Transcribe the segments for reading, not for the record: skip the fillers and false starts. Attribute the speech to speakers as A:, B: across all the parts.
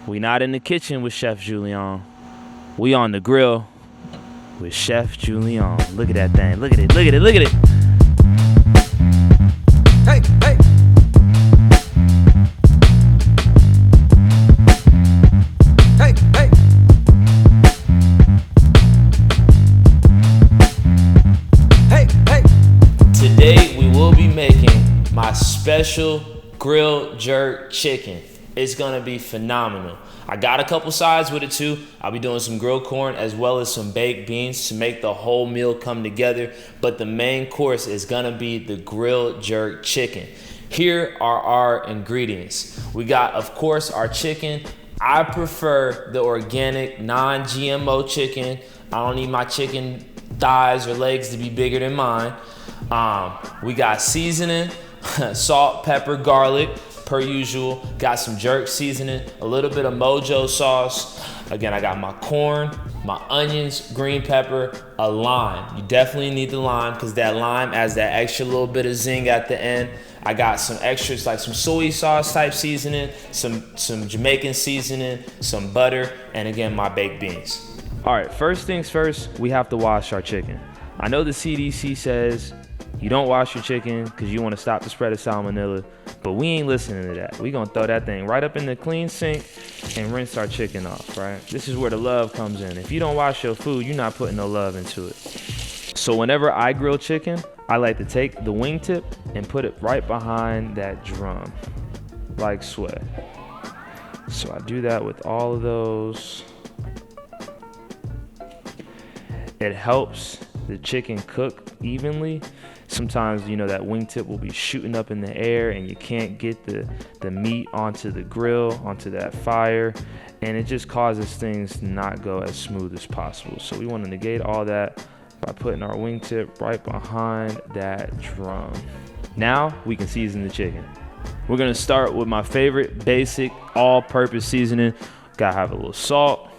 A: We not in the kitchen with Chef Julien. We on the grill with Chef Julien. Look at that thing. Look at it. Look at it. Look at it.
B: Hey, hey. Hey, hey. Hey, hey.
A: Today we will be making my special grilled jerk chicken. It's gonna be phenomenal. I got a couple sides with it too. I'll be doing some grilled corn as well as some baked beans to make the whole meal come together. But the main course is gonna be the grilled jerk chicken. Here are our ingredients. We got, of course, our chicken. I prefer the organic, non-GMO chicken. I don't need my chicken thighs or legs to be bigger than mine. We got seasoning, salt, pepper, garlic, per usual. Got some jerk seasoning, a little bit of Mojo sauce. Again, I got my corn, my onions, green pepper, a lime. You definitely need the lime because that lime adds that extra little bit of zing at the end. I got some extras like some soy sauce type seasoning, some Jamaican seasoning, some butter, and again, my baked beans. All right, first things first, we have to wash our chicken. I know the CDC says you don't wash your chicken because you want to stop the spread of salmonella, but we ain't listening to that. We gonna throw that thing right up in the clean sink and rinse our chicken off, right? This is where the love comes in. If you don't wash your food, you're not putting no love into it. So whenever I grill chicken, I like to take the wingtip and put it right behind that drum, like sweat. So I do that with all of those. It helps the chicken cook evenly. Sometimes, you know, that wingtip will be shooting up in the air and you can't get the meat onto the grill, onto that fire, and it just causes things to not go as smooth as possible. So we want to negate all that by putting our wingtip right behind that drum. Now we can season the chicken. We're gonna start with my favorite basic all-purpose seasoning. Gotta have a little salt,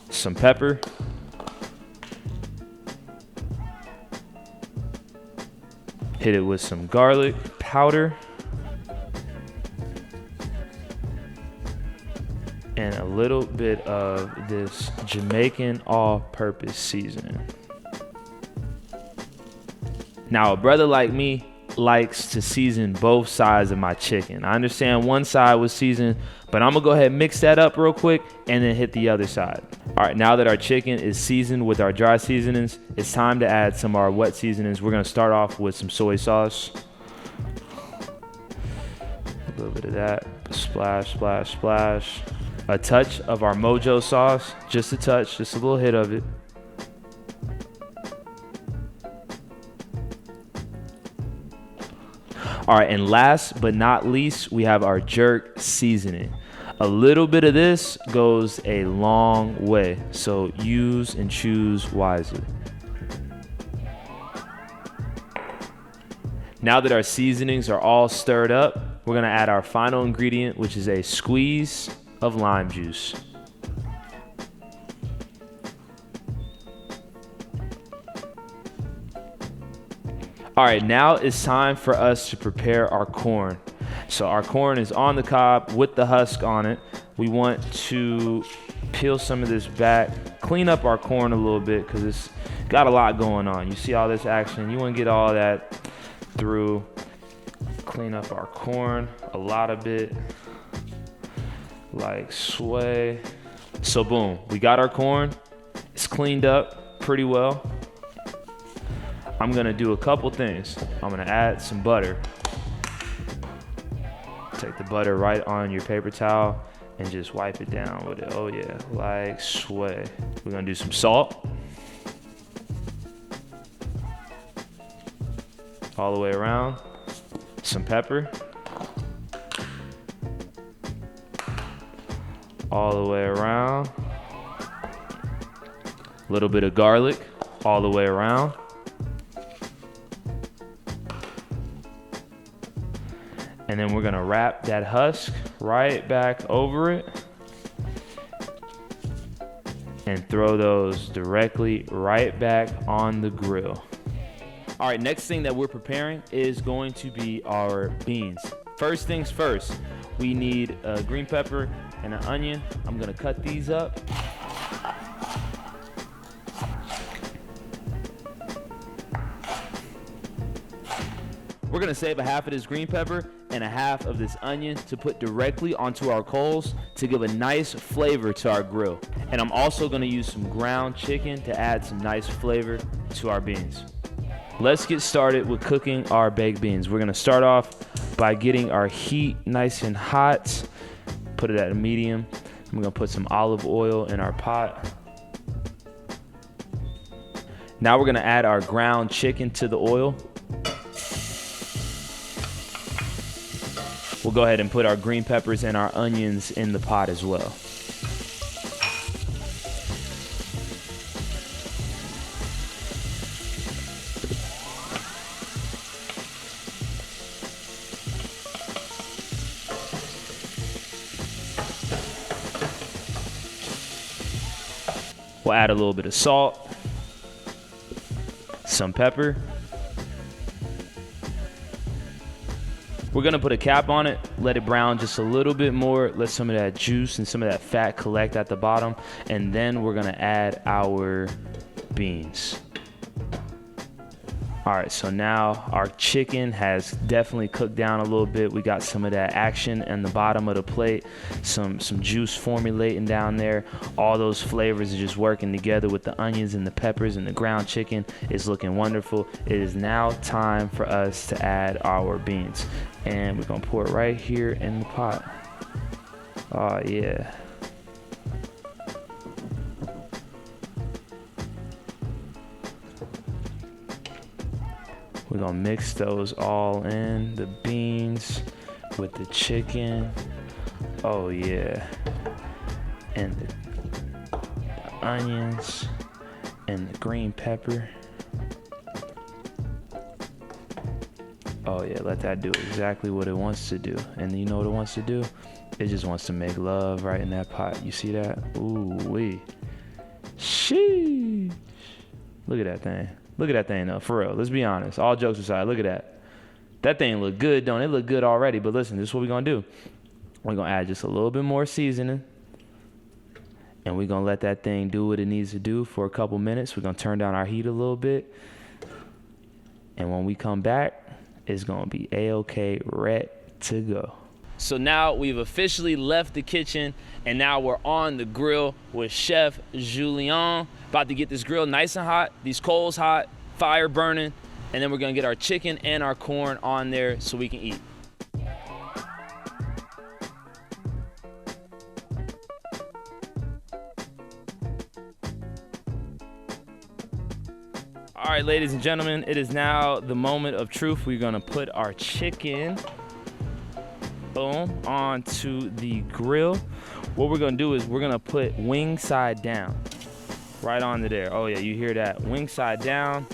A: some pepper, hit it with some garlic powder, and a little bit of this Jamaican all-purpose seasoning. Now, a brother like me likes to season both sides of my chicken. I understand one side was seasoned, but I'm gonna go ahead and mix that up real quick and then hit the other side. All right, now that our chicken is seasoned with our dry seasonings, it's time to add some of our wet seasonings. We're gonna start off with some soy sauce. A little bit of that, splash, splash, splash. A touch of our Mojo sauce, just a touch, just a little hit of it. All right, and last but not least, we have our jerk seasoning. A little bit of this goes a long way, so use and choose wisely. Now that our seasonings are all stirred up, we're gonna add our final ingredient, which is a squeeze of lime juice. All right, now it's time for us to prepare our corn. So our corn is on the cob with the husk on it. We want to peel some of this back, clean up our corn a little bit because it's got a lot going on. You see all this action, you want to get all that through. Clean up our corn, a lot of it, like sway. So boom, we got our corn. It's cleaned up pretty well. I'm gonna do a couple things. I'm gonna add some butter. Take the butter right on your paper towel and just wipe it down with it. Oh yeah, like sway. We're gonna do some salt. All the way around. Some pepper. All the way around. A little bit of garlic all the way around. And then we're gonna wrap that husk right back over it and throw those directly right back on the grill. All right, next thing that we're preparing is going to be our beans. First things first, we need a green pepper and an onion. I'm gonna cut these up. We're gonna save a half of this green pepper and a half of this onion to put directly onto our coals to give a nice flavor to our grill. And I'm also gonna use some ground chicken to add some nice flavor to our beans. Let's get started with cooking our baked beans. We're gonna start off by getting our heat nice and hot. Put it at a medium. I'm gonna put some olive oil in our pot. Now we're gonna add our ground chicken to the oil. We'll go ahead and put our green peppers and our onions in the pot as well. We'll add a little bit of salt, some pepper. We're gonna put a cap on it, let it brown just a little bit more, let some of that juice and some of that fat collect at the bottom, and then we're gonna add our beans. All right, so now our chicken has definitely cooked down a little bit. We got some of that action in the bottom of the plate, some juice formulating down there. All those flavors are just working together with the onions and the peppers, and the ground chicken is looking wonderful. It is now time for us to add our beans. And we're gonna pour it right here in the pot. Oh yeah. We're gonna mix those all in, the beans with the chicken. Oh yeah. And the onions and the green pepper. Oh yeah, let that do exactly what it wants to do. And you know what it wants to do? It just wants to make love right in that pot. You see that? Ooh wee. Sheesh. Look at that thing. Look at that thing though, for real. Let's be honest. All jokes aside, look at that. That thing look good, don't it? It look good already, but listen, this is what we're gonna do. We're gonna add just a little bit more seasoning, and we're gonna let that thing do what it needs to do for a couple minutes. We're gonna turn down our heat a little bit, and when we come back, it's gonna be A-OK, ready to go. So now we've officially left the kitchen, and now we're on the grill with Chef Julien. About to get this grill nice and hot, these coals hot, fire burning, and then we're gonna get our chicken and our corn on there so we can eat. All right, ladies and gentlemen, it is now the moment of truth. We're gonna put our chicken, boom, onto the grill. What we're gonna do is we're gonna put wing side down. Right onto there. Oh yeah, you hear that? Wing side down.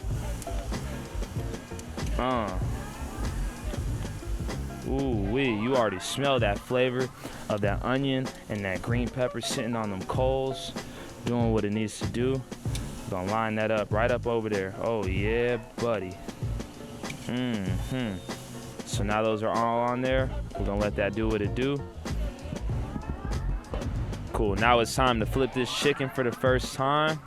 A: Ooh wee, you already smell that flavor of that onion and that green pepper sitting on them coals, doing what it needs to do. Gonna line that up right up over there. Oh yeah, buddy. So now those are all on there. We're gonna let that do what it do. Cool, now it's time to flip this chicken for the first time.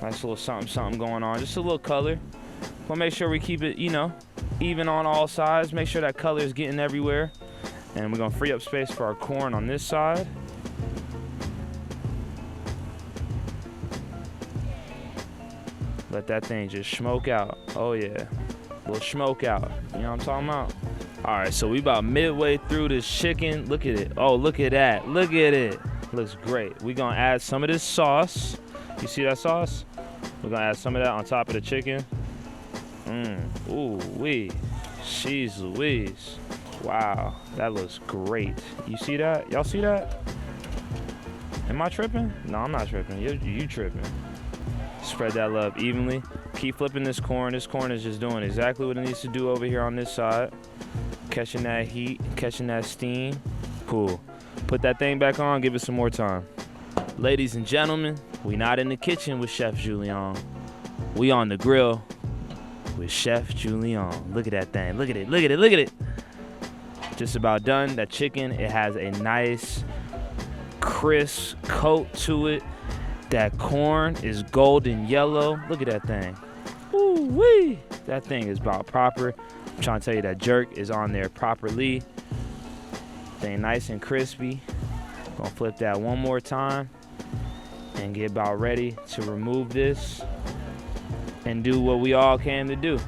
A: Nice little something going on, just a little color. We'll make sure we keep it, you know, even on all sides. Make sure that color is getting everywhere. And we're gonna free up space for our corn on this side. Let that thing just smoke out. Oh yeah, a little smoke out. You know what I'm talking about? All right, so we about midway through this chicken. Look at it. Oh, look at that. Look at it. Looks great. We're gonna add some of this sauce. You see that sauce? We're gonna add some of that on top of the chicken. Ooh wee. Jeez Louise. Wow, that looks great. You see that? Y'all see that? Am I tripping? No, I'm not tripping. You tripping. Spread that love evenly. Keep flipping this corn. This corn is just doing exactly what it needs to do over here on this side. Catching that heat, catching that steam. Cool. Put that thing back on, give it some more time. Ladies and gentlemen, we not in the kitchen with Chef Julien. We on the grill with Chef Julien. Look at that thing. Look at it. Look at it. Look at it. Just about done. That chicken, it has a nice crisp coat to it. That corn is golden yellow. Look at that thing. Ooh-wee. That thing is about proper. I'm trying to tell you that jerk is on there properly. Thing nice and crispy. Gonna flip that one more time and get about ready to remove this and do what we all came to do,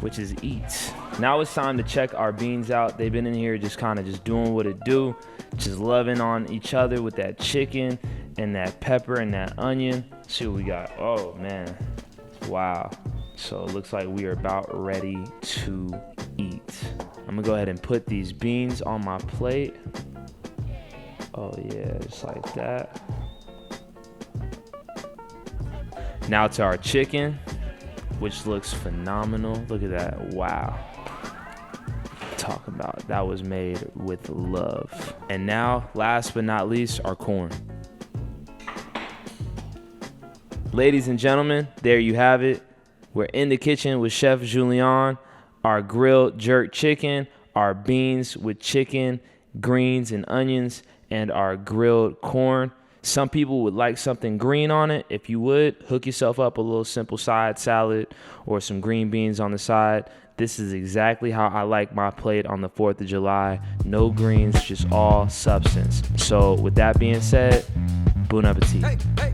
A: which is eat. Now it's time to check our beans out. They've been in here just kind of just doing what it do, just loving on each other with that chicken and that pepper and that onion. Let's see what we got. Oh man, wow. So it looks like we are about ready to eat. I'm gonna go ahead and put these beans on my plate. Oh yeah, just like that. Now to our chicken, which looks phenomenal. Look at that, wow. Talk about, that was made with love. And now, last but not least, our corn. Ladies and gentlemen, there you have it. We're in the kitchen with Chef Julien. Our grilled jerk chicken, our beans with chicken, greens and onions, and our grilled corn. Some people would like something green on it. If you would, hook yourself up a little simple side salad or some green beans on the side. This is exactly how I like my plate on the 4th of July. No greens, just all substance. So with that being said, bon appetit.
B: Hey, hey.